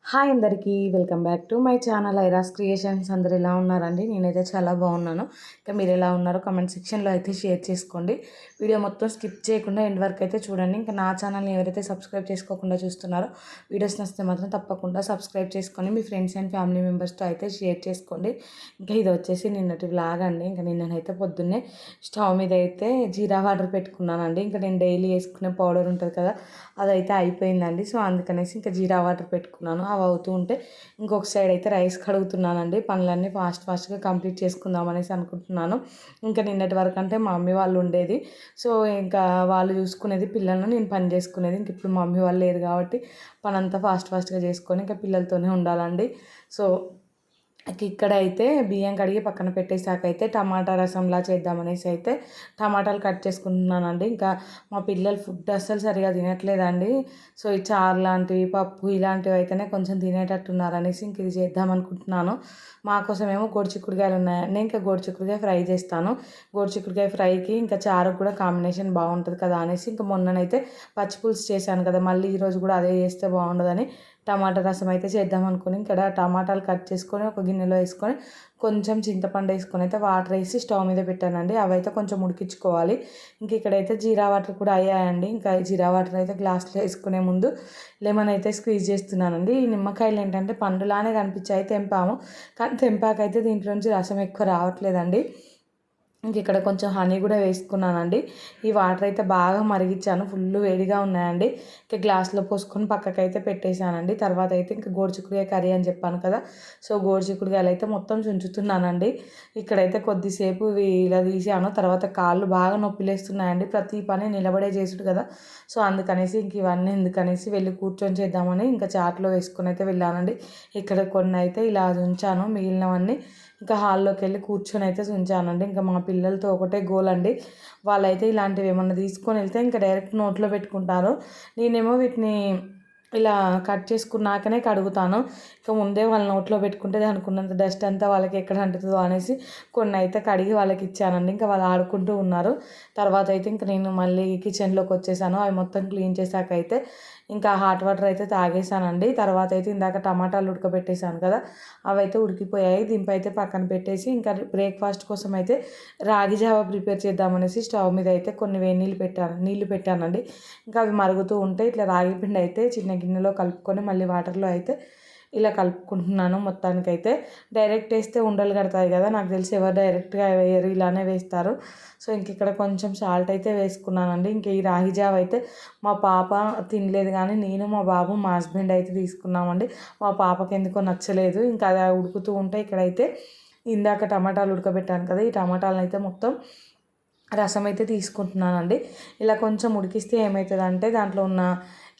Hi అందరికీ welcome back to my channel ఐరాస్ creations. అందరు ఎలా ఉన్నారండి? నేనైతే చాలా బాగున్నాను. ఇంకా మీరు ఎలా ఉన్నారో కామెంట్ సెక్షన్లో అయితే షేర్ చేసుకోండి. వీడియో మొత్తం స్కిప్ చేయకుండా ఎండ్ వరకు అయితే చూడండి. ఇంకా నా ఛానల్ని ఎవరైతే సబ్స్క్రైబ్ చేసుకోకుండా చూస్తున్నారో వీడియోస్ నచ్చితే మాత్రం తప్పకుండా సబ్స్క్రైబ్ చేసుకొని మీ ఫ్రెండ్స్ అండ్ ఫ్యామిలీ మెంబర్స్తో అయితే షేర్ చేసుకోండి. ఇంకా ఇది వచ్చేసి నిన్నటి వ్లాగ్ అండి. ఇంకా నిన్ననైతే పొద్దున్నే స్టవ్ మీద అయితే జీరా వాటర్ పెట్టుకున్నానండి. ఇంకా నేను డైలీ వేసుకునే పౌడర్ ఉంటుంది కదా, అదైతే అయిపోయిందండి. సో అందుకనేసి ఇంకా జీరా వాటర్ పెట్టుకున్నాను. అవి అవుతూ ఉంటే ఇంకొక సైడ్ అయితే రైస్ కడుగుతున్నానండి. పనులన్నీ ఫాస్ట్గా కంప్లీట్ చేసుకుందాం అనేసి అనుకుంటున్నాను. ఇంకా నిన్నటి వరకు అంటే మా మమ్మీ వాళ్ళు ఉండేది. సో ఇంకా వాళ్ళు చూసుకునేది పిల్లలను, నేను పని చేసుకునేది. ఇంక ఇప్పుడు మా మమ్మీ వాళ్ళు లేరు కాబట్టి పని అంతా ఫాస్ట్గా చేసుకొని ఇంకా పిల్లలతోనే ఉండాలండి. సో ఇక్కడైతే బియ్యం కడిగి పక్కన పెట్టేసాక అయితే టమాటా రసంలా చేద్దామనేసి అయితే టమాటాలు కట్ చేసుకుంటున్నానండి. ఇంకా మా పిల్లలు ఫుడ్ అస్సలు సరిగా తినట్లేదండి. సో ఈ చారు లాంటివి, పప్పు ఇలాంటివి అయితేనే కొంచెం తినేటట్టున్నారు అనేసి ఇంక ఇది చేద్దాం అనుకుంటున్నాను. మా కోసమేమో గోరుచిక్కుడుకాయలు ఉన్నాయండి. ఇంకా గోరుచిక్కుడుకాయ ఫ్రై చేస్తాను. గోరుచిక్కుడుకాయ ఫ్రైకి ఇంకా చారుకు కూడా కాంబినేషన్ బాగుంటుంది కదా అనేసి ఇంకా మొన్ననైతే పచ్చిపులుసు చేశాను కదా, మళ్ళీ ఈరోజు కూడా అదే చేస్తే బాగుండదని టమాటా రసం అయితే చేద్దాం అనుకుని ఇక్కడ టమాటాలు కట్ చేసుకొని ఒక గిన్నెలో వేసుకొని కొంచెం చింతపండు వేసుకొని అయితే వాటర్ వేసి స్టవ్ మీద పెట్టానండి. అవి అయితే కొంచెం ఉడికించుకోవాలి. ఇంక ఇక్కడైతే జీరా వాటర్ కూడా అయ్యాయండి. ఇంకా జీరా వాటర్ అయితే గ్లాస్లో వేసుకునే ముందు లెమన్ అయితే స్క్వీజ్ చేస్తున్నానండి. ఈ నిమ్మకాయలు ఏంటంటే పండులానే కనిపించాయి, తెంపాము. కానీ తెంపాకైతే దీంట్లో నుంచి రసం ఎక్కువ రావట్లేదండి. ఇంక ఇక్కడ కొంచెం హనీ కూడా వేసుకున్నానండి. ఈ వాటర్ అయితే బాగా మరిగించాను, ఫుల్ వేడిగా ఉన్నాయండి. ఇంకా గ్లాస్లో పోసుకొని పక్కకైతే పెట్టేశానండి. తర్వాత అయితే ఇంకా గోరుచిక్కుడుకాయ కర్రీ అని చెప్పాను కదా, సో గోరుచిక్కుడుకాయలు అయితే మొత్తం చుంచుతున్నానండి. ఇక్కడైతే కొద్దిసేపు ఇలా తీసాను. తర్వాత కాళ్ళు బాగా నొప్పిలేస్తున్నాయండి. ప్రతి పని నిలబడే చేసుడు కదా, సో అందుకనేసి ఇంక ఇవన్నీ ఎందుకనేసి వెళ్ళి కూర్చొని చేద్దామని ఇంకా చాట్లో వేసుకొని అయితే వెళ్ళానండి. ఇక్కడ కొన్ని అయితే ఇలా ఉంచాను, మిగిలినవన్నీ ఇంకా హాల్లోకి వెళ్ళి కూర్చొని అయితే ఉంచానండి. ఇంకా మా పిల్లలతో ఒకటే గోల్ అండి. వాళ్ళైతే ఇలాంటివి ఏమన్నా తీసుకొని వెళ్తే ఇంకా డైరెక్ట్ నోట్లో పెట్టుకుంటారు. నేనేమో వీటిని ఇలా కట్ చేసుకున్నాకనే కడుగుతాను. ఇంకా ముందే వాళ్ళ నోట్లో పెట్టుకుంటే దానికి ఉన్నంత డస్ట్ అంతా వాళ్ళకి ఎక్కడ అంటుతుందో అనేసి కొన్ని అయితే కడిగి వాళ్ళకి ఇచ్చానండి. ఇంకా వాళ్ళు ఆడుకుంటూ ఉన్నారు. తర్వాత అయితే ఇంకా నేను మళ్ళీ కిచెన్లోకి వచ్చేసాను. అవి మొత్తం క్లీన్ చేశాక అయితే ఇంకా హాట్ వాటర్ అయితే తాగేసానండి. తర్వాత అయితే ఇందాక టమాటాలు ఉడకబెట్టేసాను కదా, అవి అయితే ఉడికిపోయాయి. దీనిపై అయితే పక్కన పెట్టేసి ఇంకా బ్రేక్ఫాస్ట్ కోసం అయితే రాగి జావా ప్రిపేర్ చేద్దామనేసి స్టవ్ మీద అయితే కొన్ని వేడి నీళ్ళు పెట్టానండి. ఇంకా అవి మరుగుతూ ఉంటే ఇట్లా రాగి పిండి అయితే చిన్న గిన్నెలో కలుపుకొని మళ్ళీ వాటర్లో అయితే ఇలా కలుపుకుంటున్నాను. మొత్తానికైతే డైరెక్ట్ వేస్తే ఉండలు కడతాయి కదా, నాకు తెలిసి ఎవరు డైరెక్ట్గా వేయరు, ఇలానే వేస్తారు. సో ఇంక ఇక్కడ కొంచెం సాల్ట్ అయితే వేసుకున్నానండి. ఇంక ఈ రాగి జావ అయితే మా పాప తినలేదు, కానీ నేను, మా బాబు, మా హస్బెండ్ అయితే తీసుకున్నామండి. మా పాపకి ఎందుకో నచ్చలేదు. ఇంకా అది ఉడుకుతూ ఉంటే ఇక్కడైతే ఇందాక టమాటాలు ఉడకబెట్టాను కదా, ఈ టమాటాలను అయితే మొత్తం రసం అయితే తీసుకుంటున్నానండి. ఇలా కొంచెం ఉడికిస్తే ఏమవుతుందంటే దాంట్లో ఉన్న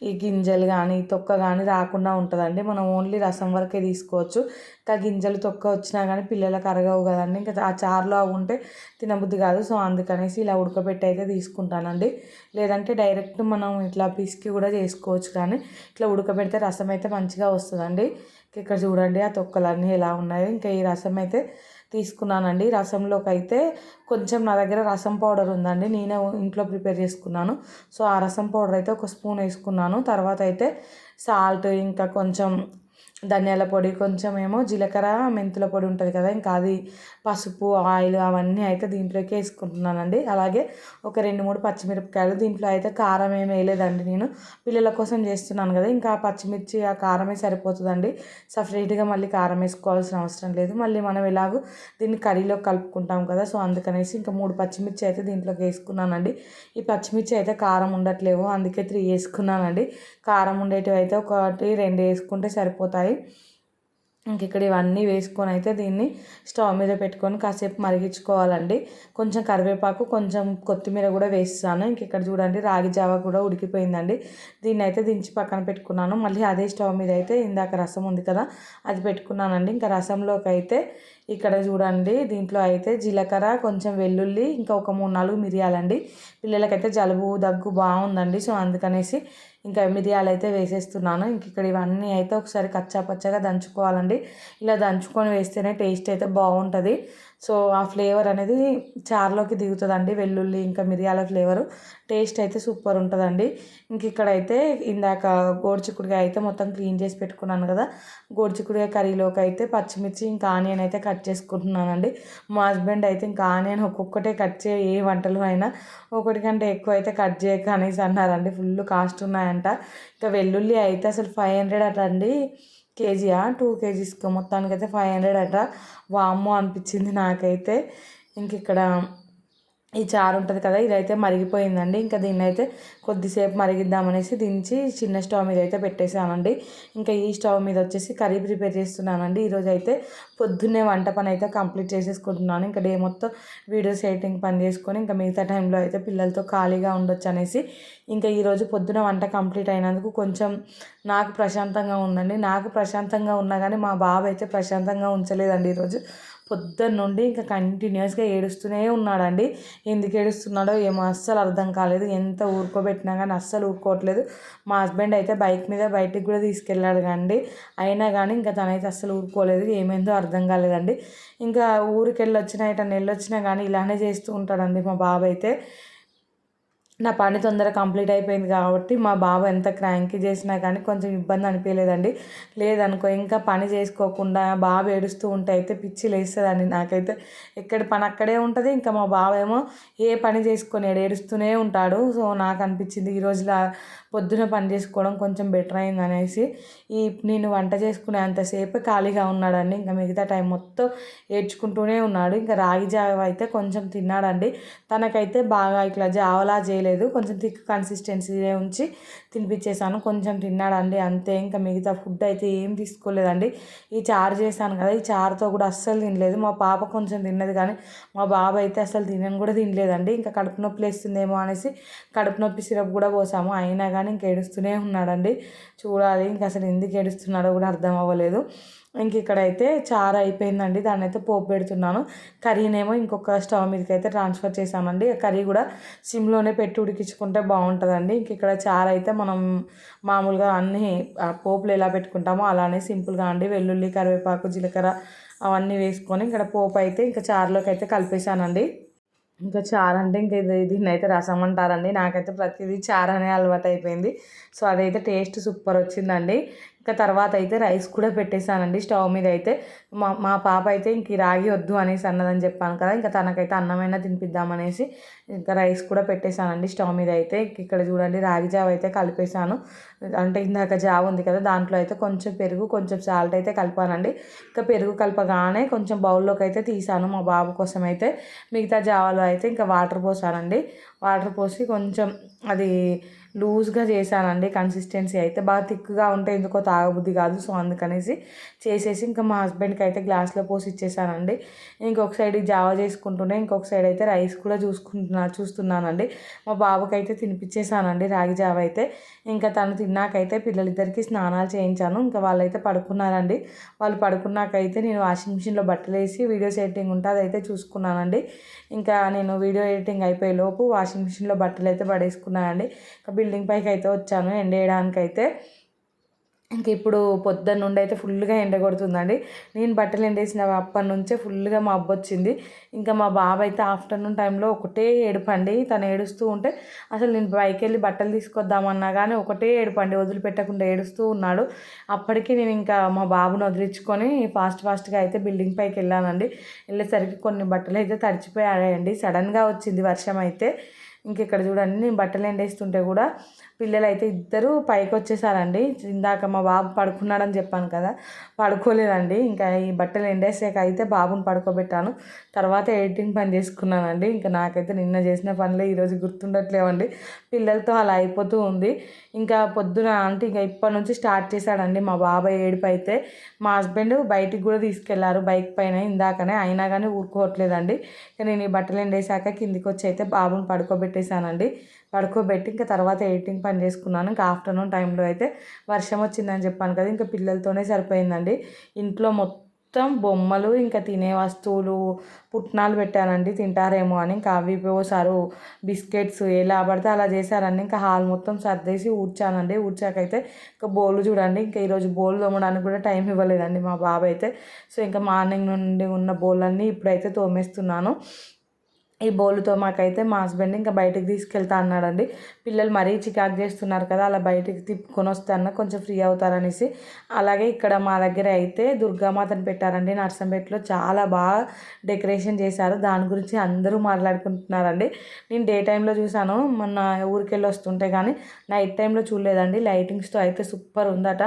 ఈ గింజలు కానీ తొక్క కానీ రాకుండా ఉంటుందండి. మనం ఓన్లీ రసం వరకే తీసుకోవచ్చు. ఇంకా గింజలు తొక్క వచ్చినా కానీ పిల్లలకు అరగవు కదండి. ఇంకా ఆ చారులో అవి ఉంటే తినబుద్ధి కాదు. సో అందుకనేసి ఇలా ఉడకబెట్టి అయితే తీసుకుంటానండి. లేదంటే డైరెక్ట్ మనం ఇట్లా పిసికి కూడా చేసుకోవచ్చు, కానీ ఇట్లా ఉడకబెడితే రసం అయితే మంచిగా వస్తుందండి. ఇక్కడ చూడండి ఆ తొక్కలన్నీ ఎలా ఉన్నాయో. ఇంకా ఈ రసం అయితే తీసుకున్నానండి. రసంలోకి అయితే కొంచెం నా దగ్గర రసం పౌడర్ ఉందండి, నేనే ఇంట్లో ప్రిపేర్ చేసుకున్నాను. సో ఆ రసం పౌడర్ అయితే ఒక స్పూన్ వేసుకున్నాను. తర్వాత అయితే సాల్ట్, ఇంకా కొంచెం ధనియాల పొడి, కొంచెం ఏమో జీలకర్ర మెంతుల పొడి ఉంటుంది కదా, ఇంకా అది, పసుపు, ఆయిల్ అవన్నీ అయితే దీంట్లోకి వేసుకుంటున్నానండి. అలాగే ఒక 2-3 పచ్చిమిరపకాయలు. దీంట్లో అయితే కారం ఏమి వేయలేదండి, నేను పిల్లల కోసం చేస్తున్నాను కదా, ఇంకా పచ్చిమిర్చి ఆ కారమే సరిపోతుందండి. సపరేట్గా మళ్ళీ కారం వేసుకోవాల్సిన అవసరం లేదు. మళ్ళీ మనం ఎలాగో దీన్ని కర్రీలో కలుపుకుంటాం కదా, సో అందుకనేసి ఇంకా 3 పచ్చిమిర్చి అయితే దీంట్లోకి వేసుకున్నానండి. ఈ పచ్చిమిర్చి అయితే కారం ఉండట్లేవు, అందుకే 3 వేసుకున్నానండి. కారం ఉండేటివి అయితే 1-2 వేసుకుంటే సరిపోతాయి. ఇంక ఇక్కడ ఇవన్నీ వేసుకొని అయితే దీన్ని స్టవ్ మీద పెట్టుకొని కాసేపు మరిగించుకోవాలండి. కొంచెం కరివేపాకు, కొంచెం కొత్తిమీర కూడా వేస్తాను. ఇంక ఇక్కడ చూడండి రాగి జావ కూడా ఉడికిపోయిందండి. దీన్ని అయితే దించి పక్కన పెట్టుకున్నాను. మళ్ళీ అదే స్టవ్ మీద అయితే ఇందాక రసం ఉంది కదా, అది పెట్టుకున్నానండి. ఇంకా రసంలోకి అయితే ఇక్కడ చూడండి దీంట్లో అయితే జీలకర్ర, కొంచెం వెల్లుల్లి, ఇంకా ఒక 3-4 మిరియాలండి. పిల్లలకైతే జలుబు దగ్గు బాగుందండి, సో అందుకనేసి ఇంకా మిరియాలు అయితే వేసేస్తున్నాను. ఇంక ఇక్కడ ఇవన్నీ అయితే ఒకసారి కచ్చా పచ్చగా దంచుకోవాలండి. ఇలా దంచుకొని వేస్తేనే టేస్ట్ అయితే బాగుంటుంది. సో ఆ ఫ్లేవర్ అనేది చారులోకి దిగుతుందండి. వెల్లుల్లి ఇంకా మిరియాల ఫ్లేవరు టేస్ట్ అయితే సూపర్ ఉంటుందండి. ఇంక ఇక్కడైతే ఇందాక గోరుచిక్కుడుకాయ అయితే మొత్తం క్లీన్ చేసి పెట్టుకున్నాను కదా, గోరుచిక్కుడుకాయ కర్రీలోకి అయితే పచ్చిమిర్చి ఇంకా ఆనియన్ అయితే కట్ చేసుకుంటున్నానండి. మా హస్బెండ్ అయితే ఇంకా ఆనియన్ ఒక్కొక్కటే కట్ చేయి, ఏ వంటలు అయినా ఒకటి కంటే ఎక్కువ అయితే కట్ చేయక అనేసి అన్నారండి. ఫుల్ కాస్ట్ ఉన్నాయంట. ఇంకా వెల్లుల్లి అయితే అసలు 500 అట అండి. కేజీయా 2 కేజీస్కి మొత్తానికి అయితే 500 అట. వామ్మో అనిపించింది నాకైతే. ఇంక ఇక్కడ ఈ చారు ఉంటుంది కదా, ఇదైతే మరిగిపోయిందండి. ఇంకా దీన్ని అయితే కొద్దిసేపు మరిగిద్దామనేసి దించి చిన్న స్టవ్ మీద అయితే పెట్టేసానండి. ఇంకా ఈ స్టవ్ మీద వచ్చేసి కర్రీ ప్రిపేర్ చేస్తున్నానండి. ఈరోజు అయితే పొద్దున్నే వంట పని అయితే కంప్లీట్ చేసేసుకుంటున్నాను. ఇంకా డే మొత్తం వీడియోస్ ఎడిటింగ్ పని చేసుకొని ఇంకా మిగతా టైంలో అయితే పిల్లలతో ఖాళీగా ఉండొచ్చు అనేసి ఇంకా ఈరోజు పొద్దున వంట కంప్లీట్ అయినందుకు కొంచెం నాకు ప్రశాంతంగా ఉందండి. నాకు ప్రశాంతంగా ఉన్నా కానీ మా బాబు అయితే ప్రశాంతంగా ఉంచలేదండి ఈరోజు. పొద్దున్న నుండి ఇంకా కంటిన్యూస్గా ఏడుస్తూనే ఉన్నాడండి. ఎందుకు ఏడుస్తున్నాడో ఏమో అస్సలు అర్థం కాలేదు. ఎంత ఊరుకోబెట్టినా కానీ అస్సలు ఊరుకోవట్లేదు. మా హస్బెండ్ అయితే బైక్ మీద బయటికి కూడా తీసుకెళ్ళాడు కండి, అయినా కానీ ఇంకా తనైతే అస్సలు ఊరుకోలేదు. ఏమైందో అర్థం కాలేదండి. ఇంకా ఊరికి వెళ్ళొచ్చినా ఇటన్నా వెళ్ళొచ్చినా కానీ ఇలానే చేస్తూ ఉంటాడండి మా బాబు అయితే. నా పని తొందరగా కంప్లీట్ అయిపోయింది కాబట్టి మా బాబు ఎంత క్రాంకీ చేసినా కానీ కొంచెం ఇబ్బంది అనిపించలేదండి. లేదనుకో ఇంకా పని చేసుకోకుండా బాబు ఏడుస్తూ ఉంటే అయితే పిచ్చి లేస్తుందండి నాకైతే. ఎక్కడ పని అక్కడే ఉంటుంది. ఇంకా మా బాబు ఏమో ఏ పని చేసుకొని ఏడుస్తూనే ఉంటాడు. సో నాకు అనిపించింది ఈరోజులా పొద్దున పని చేసుకోవడం కొంచెం బెటర్ అయింది అనేసి. నేను వంట చేసుకునే అంతసేపు ఖాళీగా ఉన్నాడండి. ఇంకా మిగతా టైం మొత్తం ఏడ్చుకుంటూనే ఉన్నాడు. ఇంకా రాగి జావ అయితే కొంచెం తిన్నాడండి. తనకైతే బాగా ఇట్లా జావలా చేయలేదు, కొంచెం థిక్ కన్సిస్టెన్సీ ఉంచి తినిపించేసాను. కొంచెం తిన్నాడండి అంతే. ఇంకా మిగతా ఫుడ్ అయితే ఏం తీసుకోలేదండి. ఈ చారు చేశాను కదా, ఈ చారుతో కూడా అస్సలు తినలేదు. మా పాప కొంచెం తిన్నది కానీ మా బాబు అయితే అసలు తినని కూడా తినలేదండి. ఇంకా కడుపు నొప్పి లేస్తుందేమో అనేసి కడుపు నొప్పి సిరప్ కూడా పోసాము, అయినా కానీ ఇంక ఏడుస్తూనే ఉన్నాడండి. చూడాలి ఇంక అసలు ఎందుకు ఏడుస్తున్నాడో కూడా అర్థం అవ్వలేదు. ఇంక ఇక్కడైతే చారు అయిపోయిందండి. దాన్ని అయితే పోపు పెడుతున్నాను. కర్రీనేమో ఇంకొక స్టవ్ మీదకి అయితే ట్రాన్స్ఫర్ చేసామండి. కర్రీ కూడా సిమ్లోనే పెట్టి ఉడికించుకుంటే బాగుంటుందండి. ఇంక ఇక్కడ చారు అయితే మనం మామూలుగా అన్నీ పోపులు ఎలా పెట్టుకుంటామో అలానే సింపుల్గా అండి. వెల్లుల్లి, కరివేపాకు, జీలకర్ర అవన్నీ వేసుకొని ఇక్కడ పోపు అయితే ఇంకా చారులోకి అయితే కలిపేసానండి. ఇంకా చారు అంటే ఇంక దీన్ని అయితే రసం అంటారండి. నాకైతే ప్రతిదీ చారు అనే అలవాటు అయిపోయింది. సో అదైతే టేస్ట్ సూపర్ వచ్చిందండి. ఇంకా తర్వాత అయితే రైస్ కూడా పెట్టేశానండి స్టవ్ మీద అయితే. మా పాప అయితే ఇంక రాగి వద్దు అనేసి అన్నదని చెప్పాను కదా, ఇంకా తనకైతే అన్నమైనా తినిపిద్దామనేసి ఇంకా రైస్ కూడా పెట్టేశానండి స్టవ్ మీద అయితే. ఇక్కడ చూడండి రాగి జావ అయితే కలిపేశాను. అంటే ఇందాక జావ ఉంది కదా, దాంట్లో అయితే కొంచెం పెరుగు, కొంచెం సాల్ట్ అయితే కలిపానండి. ఇంకా పెరుగు కలపగానే కొంచెం బౌల్లోకి అయితే తీసాను మా బాబు కోసం అయితే. మిగతా జావలో అయితే ఇంకా వాటర్ పోసానండి. వాటర్ పోసి కొంచెం అది లూజ్గా చేశానండి. కన్సిస్టెన్సీ అయితే బాగా థిక్గా ఉంటే ఎందుకో తాగబుద్ధి కాదు. సో అందుకనేసి చేసేసి ఇంకా మా హస్బెండ్కి అయితే గ్లాస్లో పోసి ఇచ్చేసానండి. ఇంకొక సైడ్ జావ చేసుకుంటూనే ఇంకొక సైడ్ అయితే రైస్ కూడా చూస్తున్నానండి. మా బాబుకి అయితే తినిపించేసానండి రాగి జావ అయితే. ఇంకా తను తిన్నాకైతే పిల్లలిద్దరికీ స్నానాలు చేయించాను. ఇంకా వాళ్ళైతే పడుకున్నారండి. వాళ్ళు పడుకున్నాకైతే నేను వాషింగ్ మిషన్లో బట్టలు వేసి వీడియోస్ ఎడిటింగ్ ఉంటే అదైతే చూసుకున్నానండి. ఇంకా నేను వీడియో ఎడిటింగ్ అయిపోయే లోపు వాషింగ్ మిషన్లో బట్టలు అయితే పడేసుకున్నానండి. బిల్డింగ్ పైకి అయితే వచ్చాను ఎండేయడానికైతే. ఇంక ఇప్పుడు పొద్దున్న నుండి అయితే ఫుల్గా ఎండ కొడుతుందండి. నేను బట్టలు ఎండేసిన అప్పటి నుంచే ఫుల్గా మబ్బు వచ్చింది. ఇంకా మా బాబు అయితే ఆఫ్టర్నూన్ టైంలో ఒకటే ఏడుపండి. తను ఏడుస్తూ ఉంటే అసలు నేను పైకి వెళ్ళి బట్టలు తీసుకొద్దామన్నా కానీ ఒకటే ఏడుపండి, వదిలిపెట్టకుండా ఏడుస్తూ ఉన్నాడు. అప్పటికి నేను ఇంకా మా బాబుని వదిలించుకొని ఫాస్ట్గా అయితే బిల్డింగ్ పైకి వెళ్ళానండి. వెళ్ళేసరికి కొన్ని బట్టలు అయితే తడిచిపోయాయండి. సడన్గా వచ్చింది వర్షం అయితే. ఇంక ఇక్కడ చూడండి, నేను బట్టలు ఎండేస్తుంటే కూడా పిల్లలు అయితే ఇద్దరు పైకి వచ్చేసారండి. ఇందాక మా బాబు పడుకున్నాడని చెప్పాను కదా, పడుకోలేదండి. ఇంకా ఈ బట్టలు ఎండేసాక అయితే బాబుని పడుకోబెట్టాను. తర్వాత ఎడిటింగ్ పని చేసుకున్నానండి. ఇంకా నాకైతే నిన్న చేసిన పనులే ఈరోజు గుర్తుండట్లేవండి. పిల్లలతో అలా అయిపోతూ ఉంది. ఇంకా పొద్దున అంటే ఇంకా ఇప్పటి నుంచి స్టార్ట్ చేశాడండి మా బాబాయ్ ఏడుపు అయితే. మా హస్బెండ్ బయటికి కూడా తీసుకెళ్లారు బైక్ పైన ఇందాకనే, అయినా కానీ ఊరుకోవట్లేదండి. నేను ఈ బట్టలు ఎండేసాక కిందికి వచ్చి అయితే బాబుని పడుకోబెట్టేశానండి. పడుకోబెట్టి ఇంకా తర్వాత ఎడిటింగ్ పని చేసుకున్నాను. ఇంకా ఆఫ్టర్నూన్ టైంలో అయితే వర్షం వచ్చిందని చెప్పాను కదా, ఇంకా పిల్లలతోనే సరిపోయిందండి. ఇంట్లో మొత్తం బొమ్మలు ఇంకా తినే వస్తువులు పుట్నాలు పెట్టానండి, తింటారేమో అని. ఇంకా అవి పోసారు, బిస్కెట్స్ ఎలా పడితే అలా చేశారండి. ఇంకా హాల్ మొత్తం సర్దేసి ఊడ్చానండి. ఊడ్చాకైతే ఇంకా బోళ్ళు చూడండి, ఇంకా ఈరోజు బోళ్ళు తోమడానికి కూడా టైం ఇవ్వలేదండి మా బాబు అయితే. సో ఇంకా మార్నింగ్ నుండి ఉన్న బోళ్ళన్నీ ఇప్పుడైతే తోమేస్తున్నాను. ఈ బోలుతో మాకైతే మా హస్బెండ్ ఇంకా బయటకు తీసుకెళ్తా అన్నాడండి. పిల్లలు మరీ చికాకు చేస్తున్నారు కదా, అలా బయటకు తిప్పుకొని వస్తే అన్న కొంచెం ఫ్రీ అవుతారనేసి. అలాగే ఇక్కడ మా దగ్గర అయితే దుర్గామాతను పెట్టారండి నర్సంపేటలో. చాలా బాగా డెకరేషన్ చేశారు, దాని గురించి అందరూ మాట్లాడుకుంటున్నారండి. నేను డే టైంలో చూశాను మొన్న ఊరికెళ్ళి వస్తుంటే, కానీ నైట్ టైంలో చూడలేదండి. లైటింగ్స్తో అయితే సూపర్ ఉందట.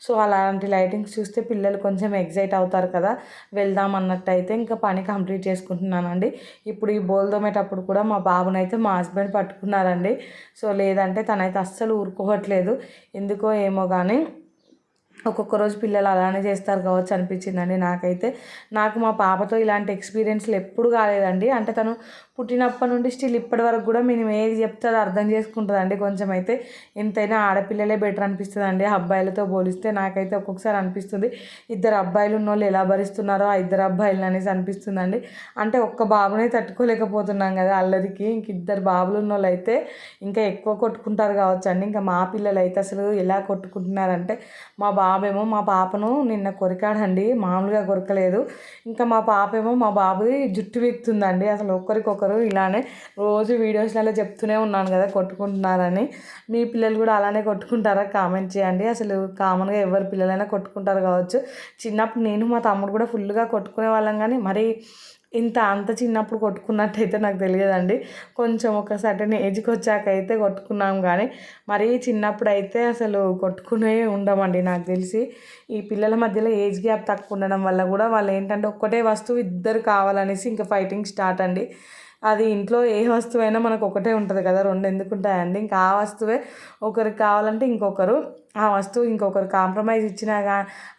సో అలాంటి లైటింగ్స్ చూస్తే పిల్లలు కొంచెం ఎగ్జైట్ అవుతారు కదా, వెళ్దాం అన్నట్టు అయితే ఇంకా పని కంప్లీట్ చేసుకుంటున్నానండి. ఇప్పుడు ఈ బోల్ తోమేటప్పుడు కూడా మా బాబునైతే మా హస్బెండ్ పట్టుకున్నారండి. సో లేదంటే తనైతే అస్సలు ఊరుకోవట్లేదు, ఎందుకో ఏమో కానీ. ఒక్కొక్క రోజు పిల్లలు అలానే చేస్తారు కావచ్చు అనిపించిందండి నాకైతే. నాకు మా పాపతో ఇలాంటి ఎక్స్పీరియన్స్లు ఎప్పుడు కాలేదండి. అంటే తను పుట్టినప్పటి నుండి స్టిల్ ఇప్పటి వరకు కూడా మేము ఏది చెప్తే అది అర్థం చేసుకుంటుందండి. కొంచెం అయితే ఎంతైనా ఆడపిల్లలే బెటర్ అనిపిస్తుంది అండి అబ్బాయిలతో పోలిస్తే. నాకైతే ఒక్కొక్కసారి అనిపిస్తుంది, ఇద్దరు అబ్బాయిలు ఉన్న వాళ్ళు ఎలా భరిస్తున్నారో ఆ ఇద్దరు అబ్బాయిలు అనేసి అనిపిస్తుందండి. అంటే ఒక్క బాబునే తట్టుకోలేకపోతున్నాం కదా అల్లరికి, ఇంక ఇద్దరు బాబులు ఉన్న వాళ్ళు అయితే ఇంకా ఎక్కువ కొట్టుకుంటారు కావచ్చు అండి. ఇంకా మా పిల్లలు అయితే అసలు ఎలా కొట్టుకుంటున్నారంటే, మా బాబేమో మా పాపను నిన్న కొరికాడండి, మామూలుగా కొరకలేదు. ఇంకా మా పాపేమో మా బాబుది జుట్టు వీక్తుందండి. అసలు ఒకరికొకరు ఇలానే రోజు వీడియోస్లలో చెప్తూనే ఉన్నాను కదా కొట్టుకుంటున్నారని. మీ పిల్లలు కూడా అలానే కొట్టుకుంటారా? కామెంట్ చేయండి. అసలు కామన్గా ఎవరి పిల్లలైనా కొట్టుకుంటారు కావచ్చు. చిన్నప్పుడు నేను మా తమ్ముడు కూడా ఫుల్గా కొట్టుకునే వాళ్ళం, కానీ మరి అంత చిన్నప్పుడు కొట్టుకున్నట్టయితే నాకు తెలియదండి. కొంచెం ఒక సర్టెన్ ఏజ్కి వచ్చాకైతే కొట్టుకున్నాం, కానీ మరీ చిన్నప్పుడు అయితే అసలు కొట్టుకునే ఉండమండి నాకు తెలిసి. ఈ పిల్లల మధ్యలో ఏజ్ గ్యాప్ తక్కువ ఉండడం వల్ల కూడా వాళ్ళు ఏంటంటే ఒక్కటే వస్తువు ఇద్దరు కావాలనేసి ఇంకా ఫైటింగ్ స్టార్ట్ అండి. అది ఇంట్లో ఏ వస్తువైనా మనకు ఒకటే ఉంటుంది కదా, రెండు ఎందుకు ఉంటాయండి. ఇంకా ఆ వస్తువే ఒకరికి కావాలంటే ఇంకొకరు ఆ వస్తువు ఇంకొకరు కాంప్రమైజ్ ఇచ్చినా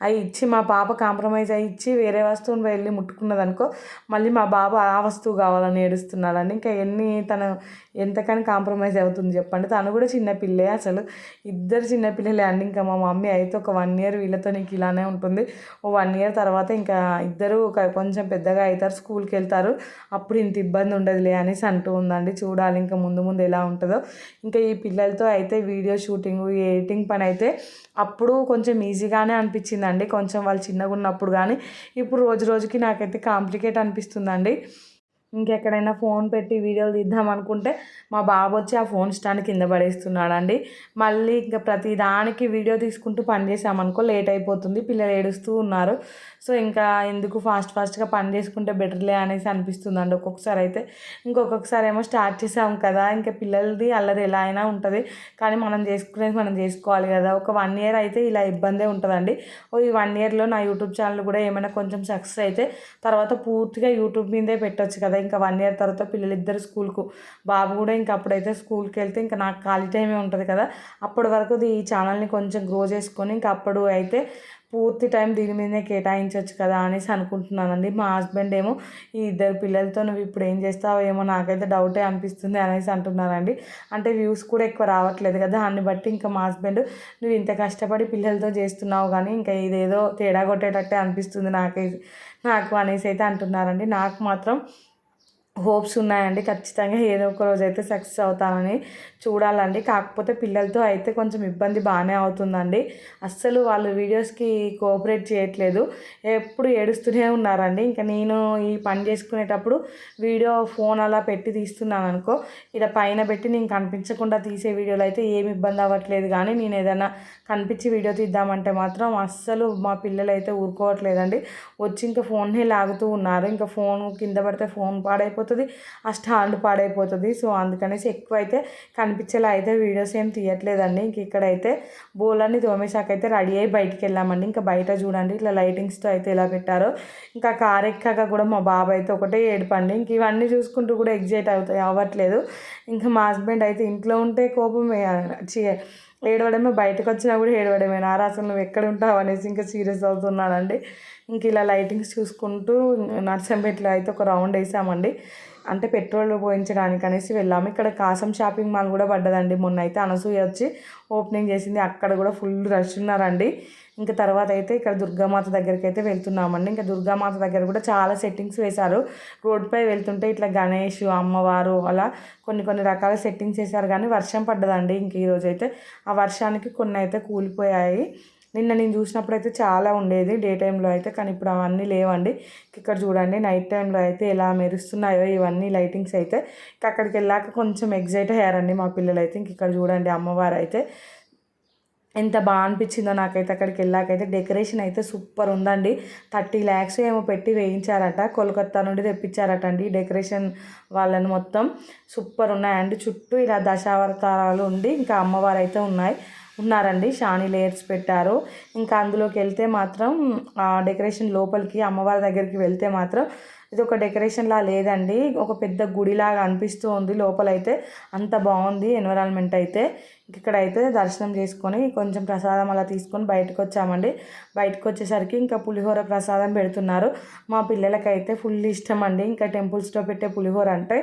అవి ఇచ్చి మా పాప కాంప్రమైజ్ అయ్యి ఇచ్చి వేరే వస్తువుని వెళ్ళి ముట్టుకున్నది అనుకో, మళ్ళీ మా బాబు ఆ వస్తువు కావాలని ఏడుస్తున్నాడండి. ఇంకా తను ఎంతకని కాంప్రమైజ్ అవుతుంది చెప్పండి. తను కూడా చిన్నపిల్లే, అసలు ఇద్దరు చిన్నపిల్లలే అండి. ఇంకా మా మమ్మీ అయితే ఒక 1 year వీళ్ళతో నీకు ఇలానే ఉంటుంది, ఓ 1 year తర్వాత ఇంకా ఇద్దరు కొంచెం పెద్దగా అవుతారు, స్కూల్కి వెళ్తారు, అప్పుడు ఇంత ఇబ్బంది ఉండదులే అనేసి అంటూ ఉందండి. చూడాలి ఇంకా ముందు ముందు ఎలా ఉంటుందో. ఇంకా ఈ పిల్లలతో అయితే వీడియో షూటింగ్ ఎడిటింగ్ పని అయితే అప్పుడు కొంచెం ఈజీగానే అనిపించిందండి, కొంచెం వాళ్ళు చిన్నగా ఉన్నప్పుడు. కానీ ఇప్పుడు రోజు రోజుకి నాకైతే కాంప్లికేట్ అనిపిస్తుందండి. ఇంకెక్కడైనా ఫోన్ పెట్టి వీడియోలు తీద్దాం అనుకుంటే మా బాబు వచ్చి ఆ ఫోన్ స్టాండ్ కింద పడేస్తున్నాడండి. మళ్ళీ ఇంకా ప్రతి దానికి వీడియో తీసుకుంటూ పని చేసామనుకో లేట్ అయిపోతుంది, పిల్లలు ఏడుస్తూ ఉన్నారు. సో ఇంకా ఎందుకు ఫాస్ట్గా పని చేసుకుంటే బెటర్లే అనేసి అనిపిస్తుందండి ఒక్కొక్కసారి అయితే. ఇంకొకసారి ఏమో స్టార్ట్ చేసాం కదా, ఇంకా పిల్లలది అల్లరి ఎలా అయినా ఉంటుంది, కానీ మనం చేసుకునేది మనం చేసుకోవాలి కదా. ఒక 1 year అయితే ఇలా ఇబ్బందే ఉంటుందండి. ఈ 1 yearలో నా యూట్యూబ్ ఛానల్ కూడా ఏమైనా కొంచెం సక్సెస్ అయితే తర్వాత పూర్తిగా యూట్యూబ్ మీదే పెట్టొచ్చు కదా. ఇంకా 1 year తర్వాత పిల్లలిద్దరు స్కూల్కు, బాబు కూడా ఇంకా అప్పుడైతే స్కూల్కి వెళ్తే ఇంకా నాకు ఖాళీ టైమే ఉంటుంది కదా. అప్పటి వరకు ఈ ఛానల్ని కొంచెం గ్రో చేసుకొని ఇంకా అప్పుడు అయితే పూర్తి టైం దీని మీదనే కేటాయించవచ్చు కదా అనేసి అనుకుంటున్నానండి. మా హస్బెండ్ ఏమో ఈ ఇద్దరు పిల్లలతో నువ్వు ఇప్పుడు ఏం చేస్తావో ఏమో నాకైతే డౌటే అనిపిస్తుంది అనేసి అంటున్నారండి. అంటే వ్యూస్ కూడా ఎక్కువ రావట్లేదు కదా, దాన్ని బట్టి ఇంకా మా హస్బెండ్ నువ్వు ఇంత కష్టపడి పిల్లలతో చేస్తున్నావు కానీ ఇంకా ఇదేదో తేడా కొట్టేటట్టే అనిపిస్తుంది నాకు అనేసి అయితే అంటున్నారండి. నాకు మాత్రం హోప్స్ ఉన్నాయండి, ఖచ్చితంగా ఏదో ఒక రోజు అయితే సక్సెస్ అవుతానని. చూడాలండి. కాకపోతే పిల్లలతో అయితే కొంచెం ఇబ్బంది బాగానే అవుతుందండి. అస్సలు వాళ్ళు వీడియోస్కి కోఆపరేట్ చేయట్లేదు, ఎప్పుడు ఏడుస్తూనే ఉన్నారండి. ఇంకా నేను ఈ పని చేసుకునేటప్పుడు వీడియో ఫోన్ అలా పెట్టి తీస్తున్నాను అనుకో, ఇక్కడ పైన పెట్టి నేను కనిపించకుండా తీసే వీడియోలు అయితే ఏమి ఇబ్బంది అవ్వట్లేదు. కానీ నేను ఏదైనా కనిపించి వీడియో తీద్దామంటే మాత్రం అస్సలు మా పిల్లలు అయితే ఊరుకోవట్లేదండి. వచ్చి ఇంకా ఫోన్నే లాగుతూ ఉన్నారు. ఇంకా ఫోన్ కింద పడితే ఫోన్ పాడైపోతుంది, ఆ స్టాండ్ పాడైపోతుంది. సో అందుకనేసి ఎక్కువ అయితే కనిపించేలా అయితే వీడియోస్ ఏం తీయట్లేదండి. ఇంక ఇక్కడైతే బోలన్నీ తోమేశాకైతే రెడీ అయ్యి బయటికి వెళ్ళామండి. ఇంకా బయట చూడండి ఇట్లా లైటింగ్స్తో అయితే ఎలా పెట్టారో. ఇంకా కారు ఎక్కాక కూడా మా బాబు అయితే ఒకటే ఏడుపండి. ఇంక ఇవన్నీ చూసుకుంటూ కూడా ఎగ్జైట్ అవ్వట్లేదు. ఇంకా మా హస్బెండ్ అయితే ఇంట్లో ఉంటే కోపమే, ఏడవడమే, బయటకు వచ్చినా కూడా ఏడవడమే. నారా అసలు నువ్వు ఎక్కడ ఉంటావు అనేసి ఇంకా సీరియస్ అవుతున్నానండి. ఇంక ఇలా లైటింగ్స్ చూసుకుంటూ నర్సంపేటలో అయితే ఒక రౌండ్ వేసామండి. అంటే పెట్రోల్ పోయించడానికి అనేసి వెళ్ళాము. ఇక్కడ కాసం షాపింగ్ మాల్ కూడా పడ్డదండి మొన్న అయితే. అనసూయ వచ్చి ఓపెనింగ్ చేసింది, అక్కడ కూడా ఫుల్ రష్ ఉన్నారండి. ఇంకా తర్వాత అయితే ఇక్కడ దుర్గామాత దగ్గరికి అయితే వెళ్తున్నామండి. ఇంకా దుర్గామాత దగ్గర కూడా చాలా సెట్టింగ్స్ వేశారు. రోడ్డుపై వెళ్తుంటే ఇట్లా గణేష్, అమ్మవారు అలా కొన్ని రకాల సెట్టింగ్స్ వేశారు. కానీ వర్షం పడ్డదండి. ఇంక ఈరోజు అయితే ఆ వర్షానికి కొన్ని అయితే కూలిపోయాయి. నిన్న నేను చూసినప్పుడు అయితే చాలా ఉండేది డే టైంలో అయితే, కానీ ఇప్పుడు అవన్నీ లేవండి. ఇక్కడ చూడండి నైట్ టైంలో అయితే ఎలా మెరుస్తున్నాయో ఇవన్నీ లైటింగ్స్ అయితే. అక్కడికి వెళ్ళాక కొంచెం ఎగ్జైట్ అయ్యారండి మా పిల్లలు అయితే. ఇక్కడ చూడండి అమ్మవారు అయితే ఎంత బాగా అనిపించిందో నాకైతే. అక్కడికి వెళ్ళాకైతే డెకరేషన్ అయితే సూపర్ ఉందండి. 30 lakhs ఏమో పెట్టి వేయించారట, కోల్కత్తా నుండి తెప్పించారట అండి డెకరేషన్ వాళ్ళని. మొత్తం సూపర్ ఉన్నాయండి. చుట్టూ ఇలా దశావతారాలు ఉండి ఇంకా అమ్మవారు అయితే ఉన్నారండి. షానీ లేయర్స్ పెట్టారు. ఇంకా అందులోకి వెళ్తే మాత్రం డెకరేషన్ లోపలికి అమ్మవారి దగ్గరికి వెళ్తే మాత్రం ఇది ఒక డెకరేషన్లా లేదండి, ఒక పెద్ద గుడిలాగా అనిపిస్తూ ఉంది లోపలైతే. అంత బాగుంది ఎన్విరాన్మెంట్ అయితే. ఇక్కడైతే దర్శనం చేసుకొని కొంచెం ప్రసాదం అలా తీసుకొని బయటకు వచ్చామండి. బయటకు వచ్చేసరికి ఇంకా పులిహోర ప్రసాదం పెడుతున్నారు. మా పిల్లలకైతే ఫుల్ ఇష్టం అండి. ఇంకా టెంపుల్స్లో పెట్టే పులిహోర అంటే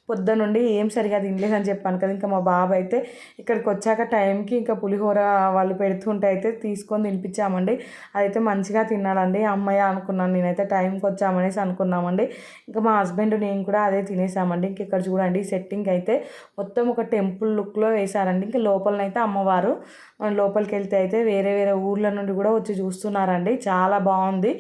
పొద్దున నుండి ఏం సరిగా తినలేదని చెప్పాను కదా. ఇంకా మా బాబు అయితే ఇక్కడికి వచ్చాక టైంకి ఇంకా పులిహోర వాళ్ళు పెడుతుంటే అయితే తీసుకొని తినిపించామండి. అదైతే మంచిగా తిన్నాడండి. అమ్మయ్య అనుకున్నాను నేనైతే, టైంకి వచ్చామనేసి అనుకున్నామండి. ఇంకా మా హస్బెండ్ నేను కూడా అదే తినేసామండి. ఇంక ఇక్కడ చూడండి సెట్టింగ్ అయితే మొత్తం ఒక టెంపుల్ లుక్లో వేశారండి. ఇంకా లోపలనైతే అమ్మవారు, లోపలికి వెళ్తే అయితే వేరే వేరే ఊర్ల నుండి కూడా వచ్చి చూస్తున్నారండి. చాలా బాగుంది.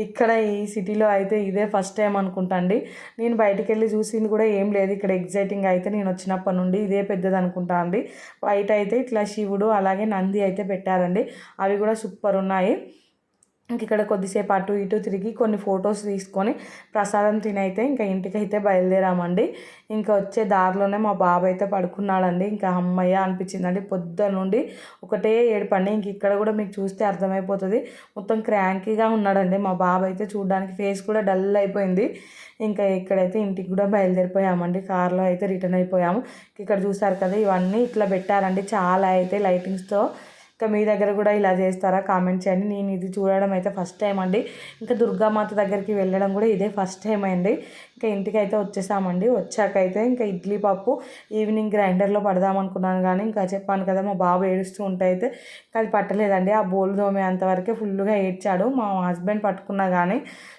ఇక్కడ ఈ సిటీలో అయితే ఇదే ఫస్ట్ టైం అనుకుంటా అండి. నేను బయటికి వెళ్ళి చూసింది కూడా ఏం లేదు. ఇక్కడ ఎగ్జైటింగ్ అయితే నేను వచ్చినప్పటి నుండి ఇదే పెద్దది అనుకుంటా అండి. బయట అయితే ఇట్లా శివుడు అలాగే నంది అయితే పెట్టారండి. అవి కూడా సూపర్ ఉన్నాయి. ఇంక ఇక్కడ కొద్దిసేపు అటు ఇటు తిరిగి కొన్ని ఫొటోస్ తీసుకొని ప్రసాదం తినైతే ఇంకా ఇంటికైతే బయలుదేరామండి. ఇంకా వచ్చే దారిలోనే మా బాబు అయితే పడుకున్నాడండి. ఇంకా అమ్మయ్య అనిపించిందండి. పొద్దున నుండి ఒకటే ఏడుపండి. ఇంక ఇక్కడ కూడా మీకు చూస్తే అర్థమైపోతుంది. మొత్తం క్రాంకీగా ఉన్నాడండి మా బాబు అయితే. చూడడానికి ఫేస్ కూడా డల్ అయిపోయింది. ఇంకా ఇక్కడైతే ఇంటికి కూడా బయలుదేరిపోయామండి. కార్లో అయితే రిటర్న్ అయిపోయాము. ఇక్కడ చూసారు కదా ఇవన్నీ ఇట్లా పెట్టారండి చాలా అయితే లైటింగ్స్తో. ఇంకా మీ దగ్గర కూడా ఇలా చేస్తారా కామెంట్ చేయండి. నేను ఇది చూడడం అయితే ఫస్ట్ టైం అండి. ఇంకా దుర్గామాత దగ్గరికి వెళ్ళడం కూడా ఇదే ఫస్ట్ టైం అయింది. ఇంకా ఇంటికి అయితే వచ్చేసామండి. వచ్చాకైతే ఇంకా ఇడ్లీ పప్పు ఈవినింగ్ గ్రైండర్లో పడదామనుకున్నాను, కానీ ఇంకా చెప్పాను కదా మా బాబు ఏడుస్తూ ఉంటే అయితే అది పట్టలేదండి. ఆ బోల్ దోమే అంతవరకే ఫుల్గా ఏడ్చాడు. మా హస్బెండ్ పట్టుకున్నా కానీ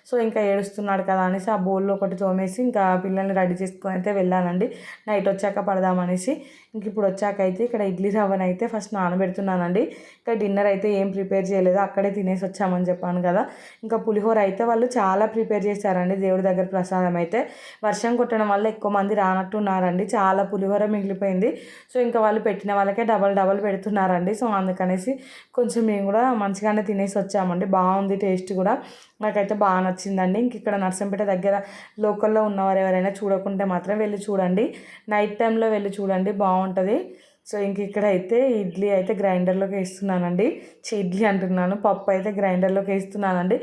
సో ఇంకా ఏడుస్తున్నాడు కదా అనేసి ఆ బౌల్లో ఒకటి తోమేసి ఇంకా పిల్లల్ని రెడీ చేసుకొని అయితే వెళ్ళానండి. నైట్ వచ్చాక పడదామనేసి. ఇంక ఇప్పుడు వచ్చాకైతే ఇక్కడ ఇడ్లీ రవ్వను అయితే ఫస్ట్ నానబెడుతున్నానండి. ఇంకా డిన్నర్ అయితే ఏం ప్రిపేర్ చేయలేదు, అక్కడే తినేసి వచ్చామని చెప్పాను కదా. ఇంకా పులిహోర అయితే వాళ్ళు చాలా ప్రిపేర్ చేశారండి దేవుడి దగ్గర ప్రసాదం అయితే. వర్షం కొట్టడం వల్ల ఎక్కువ మంది రానట్టున్నారండి. చాలా పులిహోర మిగిలిపోయింది. సో ఇంకా వాళ్ళు పెట్టిన వాళ్ళకే డబల్ పెడుతున్నారండి. సో అందుకనేసి కొంచెం మేము కూడా మంచిగానే తినేసి వచ్చామండి. బాగుంది టేస్ట్ కూడా. నాకైతే బాగా నచ్చిందండి. ఇంక ఇక్కడ నర్సంపేట దగ్గర లోకల్లో ఉన్నవారు ఎవరైనా చూడకుంటే మాత్రం వెళ్ళి చూడండి. నైట్ టైంలో వెళ్ళి చూడండి, బాగుంటుంది. సో ఇంక ఇక్కడైతే ఇడ్లీ అయితే గ్రైండర్లోకి వేస్తున్నానండి. ఇడ్లీ అంటున్నాను, పప్పు అయితే గ్రైండర్లోకి వేస్తున్నానండి.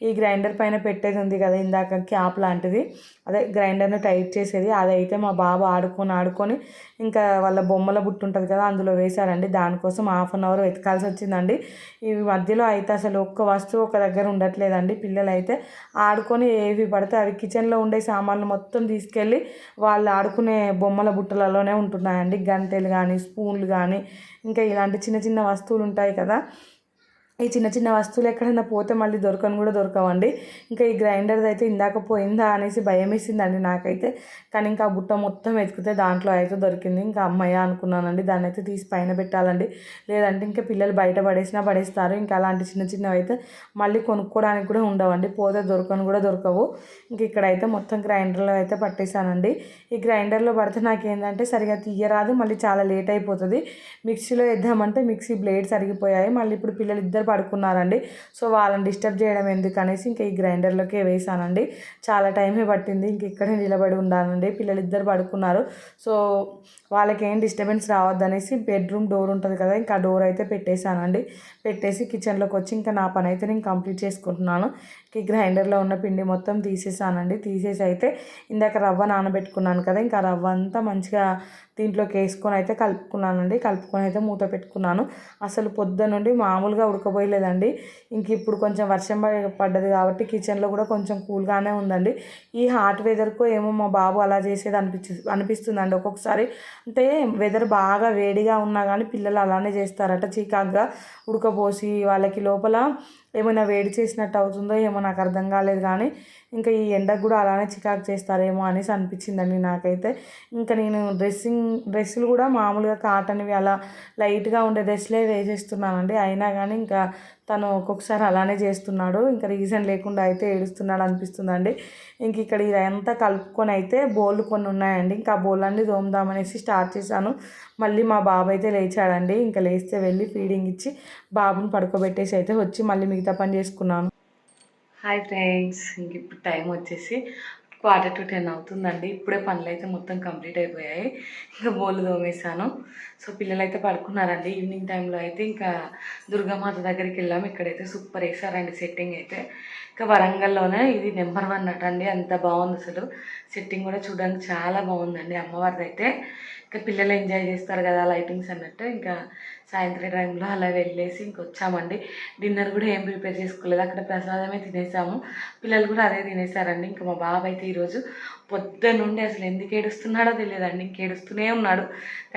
ఈ గ్రైండర్ పైన పెట్టేది ఉంది కదా ఇందాక క్యాప్ లాంటిది, అదే గ్రైండర్ని టైట్ చేసేది, అదైతే మా బాబు ఆడుకొని ఇంకా వాళ్ళ బొమ్మల బుట్టు ఉంటుంది కదా అందులో వేశారండి. దానికోసం 1/2 hour వెతకాల్సి వచ్చిందండి. ఈ మధ్యలో అయితే అసలు ఒక్క వస్తువు ఒక దగ్గర ఉండట్లేదండి. పిల్లలు అయితే ఆడుకొని ఏవి పడితే అవి కిచెన్లో ఉండే సామాన్లు మొత్తం తీసుకెళ్ళి వాళ్ళు ఆడుకునే బొమ్మల బుట్టలలోనే ఉంటున్నాయండి. గంటెలు కానీ స్పూన్లు కానీ ఇంకా ఇలాంటి చిన్న చిన్న వస్తువులు ఉంటాయి కదా, ఈ చిన్న చిన్న వస్తువులు ఎక్కడైనా పోతే మళ్ళీ దొరకవండి. ఇంకా ఈ గ్రైండర్ది అయితే ఇందాక పోయిందా అనేసి భయం వేసిందండి నాకైతే. కానీ ఇంకా ఆ బుట్ట మొత్తం వెతికితే దాంట్లో అయితే దొరికింది. ఇంకా అమ్మయ్య అనుకున్నానండి. దాన్ని అయితే తీసి పైన పెట్టాలండి, లేదంటే ఇంకా పిల్లలు బయట పడేస్తారు. ఇంకా అలాంటి చిన్న చిన్నవి అయితే మళ్ళీ కొనుక్కోవడానికి కూడా ఉండవండి, పోతే దొరకవు. ఇంక ఇక్కడైతే మొత్తం గ్రైండర్లో అయితే పట్టేశానండి. ఈ గ్రైండర్లో పడితే నాకేంటంటే సరిగా తీయరాదు, మళ్ళీ చాలా లేట్ అయిపోతుంది. మిక్సీలో వేద్దామంటే మిక్సీ బ్లేడ్స్ అరిగిపోయాయి. మళ్ళీ ఇప్పుడు పిల్లలు ఇద్దరు పడుకున్నారండి. సో వాళ్ళని డిస్టర్బ్ చేయడం ఎందుకు అనేసి ఇంకా ఈ గ్రైండర్లోకే వేసానండి. చాలా టైమే పట్టింది. ఇంక ఇక్కడే నిలబడి ఉండాలండి. పిల్లలు ఇద్దరు పడుకున్నారు. సో వాళ్ళకి ఏం డిస్టర్బెన్స్ రావద్దు అనేసి బెడ్రూమ్ డోర్ ఉంటుంది కదా, ఇంకా ఆ డోర్ అయితే పెట్టేసి కిచెన్లోకి వచ్చి ఇంకా నా పని అయితే నేను కంప్లీట్ చేసుకుంటున్నాను. ఈ గ్రైండర్లో ఉన్న పిండి మొత్తం తీసేసి అయితే ఇందాక రవ్వ నానబెట్టుకున్నాను కదా, ఇంకా రవ్వ అంతా మంచిగా దీంట్లోకి వేసుకొని అయితే కలుపుకున్నానండి. కలుపుకొని అయితే మూత పెట్టుకున్నాను. అసలు పొద్దున నుండి మామూలుగా ఉడకపోయలేదండి. ఇంక ఇప్పుడు కొంచెం వర్షం పడ్డది కాబట్టి కిచెన్లో కూడా కొంచెం కూల్గానే ఉందండి. ఈ హాట్ వెదర్కు ఏమో మా బాబు అలా చేసేది అనిపిస్తుందండి ఒక్కొక్కసారి. అంటే వెదర్ బాగా వేడిగా ఉన్నా కానీ పిల్లలు అలానే చేస్తారట, చికాగ్గా ఉడకపోసి వాళ్ళకి లోపల ఏమైనా వేడి చేసినట్టు అవుతుందో ఏమో నాకు అర్థం కాలేదు. కానీ ఇంకా ఈ ఎండకు కూడా అలానే చికాకు చేస్తారేమో అనేసి అనిపించిందండి నాకైతే. ఇంకా నేను డ్రెస్సులు కూడా మామూలుగా కాటన్వి అలా లైట్గా ఉండే డ్రెస్లే వేసేస్తున్నానండి. అయినా కానీ ఇంకా తను ఒక్కొక్కసారి అలానే చేస్తున్నాడు. ఇంకా రీజన్ లేకుండా అయితే ఏడుస్తున్నాడు అనిపిస్తుందండి. ఇంక ఇక్కడ ఇదంతా కలుపుకొని అయితే బౌళ్ళు కొన్ని ఉన్నాయండి. ఇంకా ఆ బౌల్ అన్నీ తోముదామనేసి స్టార్ట్ చేశాను. మళ్ళీ మా బాబు అయితే లేచాడండి. ఇంకా లేస్తే వెళ్ళి ఫీడింగ్ ఇచ్చి బాబుని పడుకోబెట్టేసి అయితే వచ్చి మళ్ళీ మిగతా పని చేసుకున్నాను. హాయ్ ఫ్రెండ్స్, ఇంక ఇప్పుడు టైం వచ్చేసి 9:45 అవుతుందండి. ఇప్పుడే పనులు అయితే మొత్తం కంప్లీట్ అయిపోయాయి. ఇంకా బోళ్ళు తోమేశాను. సో పిల్లలు అయితే పడుకున్నారండి. ఈవినింగ్ టైంలో అయితే ఇంకా దుర్గామాత దగ్గరికి వెళ్ళాము. ఇక్కడైతే సూపర్ వేసారండి సెట్టింగ్ అయితే. ఇంకా వరంగల్లోనే ఇది నెంబర్ 1 అండి. అంత బాగుంది అసలు. సెట్టింగ్ కూడా చూడడానికి చాలా బాగుందండి అమ్మవారిది అయితే. ఇంకా పిల్లలు ఎంజాయ్ చేస్తారు కదా లైటింగ్స్ అన్నట్టు. ఇంకా సాయంత్రం టైంలో అలా వెళ్ళేసి ఇంకొచ్చామండి. డిన్నర్ కూడా ఏం ప్రిపేర్ చేసుకోలేదు, అక్కడ ప్రసాదమే తినేసాము. పిల్లలు కూడా అదే తినేసారండి. ఇంకా మా బాబు అయితే ఈరోజు పొద్దున్న నుండి అసలు ఎందుకు ఏడుస్తున్నాడో తెలియదండి. ఇంకేడుస్తూనే ఉన్నాడు.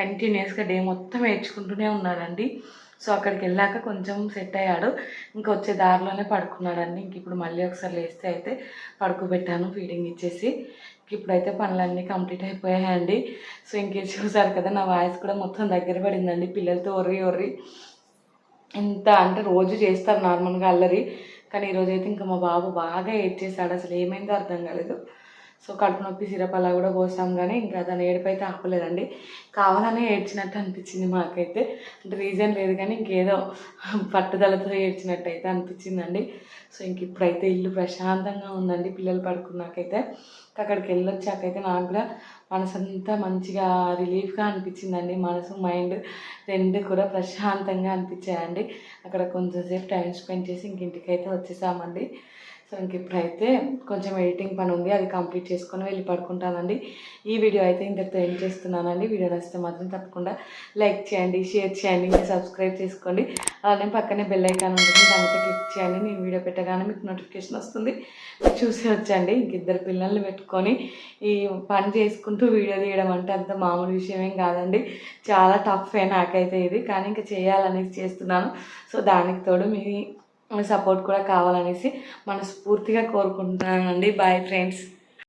కంటిన్యూస్గా డే మొత్తం ఏడ్చుకుంటూనే ఉన్నాడండి. సో అక్కడికి వెళ్ళాక కొంచెం సెట్ అయ్యాడు. ఇంకా వచ్చే దారిలోనే పడుకున్నాడండి. ఇంక ఇప్పుడు మళ్ళీ ఒకసారి లేస్తే అయితే పడుకోబెట్టాను ఫీడింగ్ ఇచ్చేసి. ఇప్పుడైతే పనులన్నీ కంప్లీట్ అయిపోయాయండి. సో ఇంకే చూసారు కదా, నా వాయిస్ కూడా మొత్తం దగ్గర పడిందండి. పిల్లలతో ఒర్రి ఎంత అంటే రోజు చేస్తారు నార్మల్గా అల్లరి, కానీ ఈరోజు అయితే ఇంకా మా బాబు బాగా ఏడ్చేసాడు. అసలు ఏమైందో అర్థం కాలేదు. సో కడుపు నొప్పి సిరప్ అలా కూడా పోసాం, కానీ ఇంకా తను ఏడుపు అయితే ఆపలేదండి. కావాలనే ఏడ్చినట్టు అనిపించింది మాకైతే. అంటే రీజన్ లేదు కానీ ఇంకేదో పట్టుదలతో ఏడ్చినట్టు అయితే అనిపించిందండి. సో ఇంక ఇప్పుడైతే ఇల్లు ప్రశాంతంగా ఉందండి పిల్లలు పడుకున్నాకైతే. అక్కడికి వెళ్ళొచ్చాకైతే నాకు కూడా మనసంతా మంచిగా రిలీఫ్గా అనిపించిందండి. మనసు మైండ్ రెండు కూడా ప్రశాంతంగా అనిపించాయండి. అక్కడ కొంచెంసేపు టైం స్పెండ్ చేసి ఇంటికి అయితే వచ్చేసామండి. సో ఇంక ఇప్పుడైతే కొంచెం ఎడిటింగ్ పని ఉంది, అది కంప్లీట్ చేసుకొని వెళ్ళి పడుకుంటానండి. ఈ వీడియో అయితే ఇంతటితో ఏం చేస్తున్నానండి. వీడియో నచ్చితే మాత్రం తప్పకుండా లైక్ చేయండి, షేర్ చేయండి, ఇంకా సబ్స్క్రైబ్ చేసుకోండి. అలానే పక్కనే బెల్ ఐకాన్ ఉంటుంది, దానితో క్లిక్ చేయండి. నేను వీడియో పెట్టగానే మీకు నోటిఫికేషన్ వస్తుంది, చూసి వచ్చండి. ఇంక ఇద్దరు పిల్లల్ని పెట్టుకొని ఈ పని చేసుకుంటూ వీడియో తీయడం అంటే అంత మామూలు విషయం ఏం కాదండి. చాలా టఫ్ నాకైతే ఇది, కానీ ఇంకా చేయాలనేసి చేస్తున్నాను. సో దానికి తోడు మీ సపోర్ట్ కూడా కావాలనేసి మనస్ఫూర్తిగా కోరుకుంటున్నానండి. Bye friends.